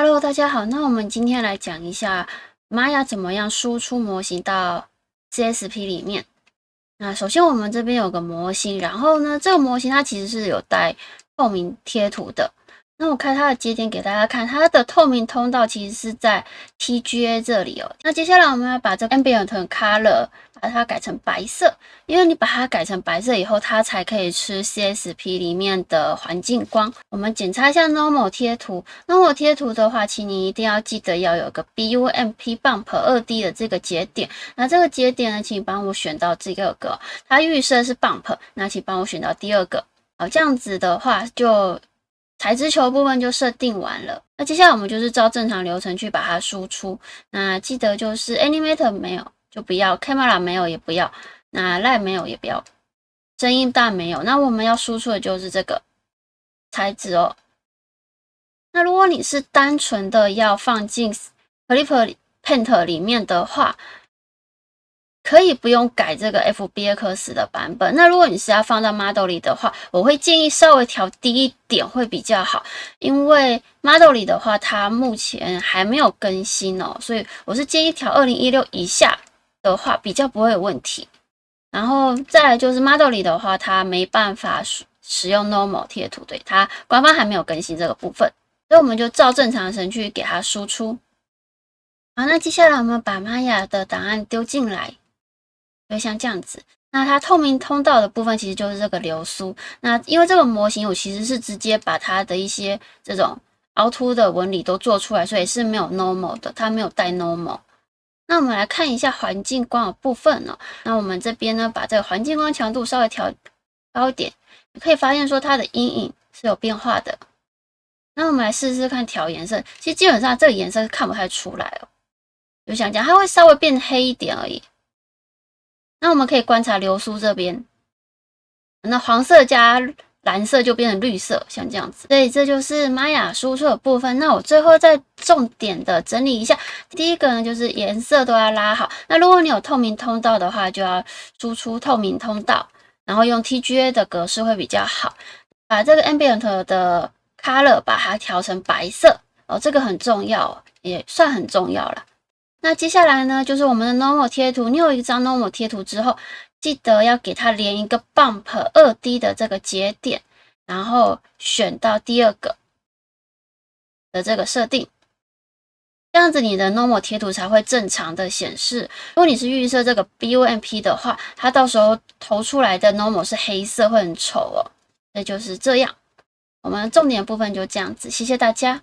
Hello，大家好。那我们今天来讲一下 Maya 怎么样输出模型到 CSP 里面。那首先我们这边有个模型，然后呢，这个模型它其实是有带透明贴图的。那我开它的节点给大家看，它的透明通道其实是在 TGA 这里哦。那接下来我们要把这个 Ambient Color 把它改成白色，因为你把它改成白色以后，它才可以吃 CSP 里面的环境光。我们检查一下 Normal 贴图。Normal 贴图的话，请你一定要记得要有个 BUMP Bump 2D 的这个节点。那这个节点呢，请帮我选到这个它预设是 Bump， 那请帮我选到第二个。好，这样子的话就材质球部分就设定完了。那接下来我们就是照正常流程去把它输出。那记得就是 Animator 没有就不要， Camera 没有也不要，那 Light 没有也不要，声音大没有。那我们要输出的就是这个材质哦。那如果你是单纯的要放进 Clip Paint 里面的话，可以不用改这个 FBX 的版本。那如果你是要放到 Model 里的话，我会建议稍微调低一点会比较好，因为 Model 里的话，它目前还没有更新哦，所以我是建议调2016以下的话比较不会有问题。然后再来就是 Model 里的话，它没办法使用 Normal 贴图，对，它官方还没有更新这个部分，所以我们就照正常程序给它输出。好，那接下来我们把 Maya 的档案丢进来。就像这样子，那它透明通道的部分其实就是这个流苏。那因为这个模型我其实是直接把它的一些这种凹凸的纹理都做出来，所以是没有 normal 的，它没有带 normal。那我们来看一下环境光的部分哦。那我们这边呢，把这个环境光强度稍微调高一点，你可以发现说它的阴影是有变化的。那我们来试试看调颜色，其实基本上这个颜色是看不太出来哦。就想讲它会稍微变黑一点而已。那我们可以观察流苏这边，那黄色加蓝色就变成绿色，像这样子。所以这就是 Maya 输出的部分。那我最后再重点的整理一下，第一个呢就是颜色都要拉好。那如果你有透明通道的话，就要输出透明通道，然后用 TGA 的格式会比较好。把这个 Ambient 的 Color 把它调成白色哦，这个很重要，也算很重要了。那接下来呢，就是我们的 Normal 贴图。你有一张 Normal 贴图之后，记得要给它连一个 Bump 2D 的这个节点，然后选到第二个的这个设定，这样子你的 Normal 贴图才会正常的显示。如果你是预设这个 BUMP 的话，它到时候投出来的 Normal 是黑色，会很丑哦。那就是这样，我们重点部分就这样子，谢谢大家。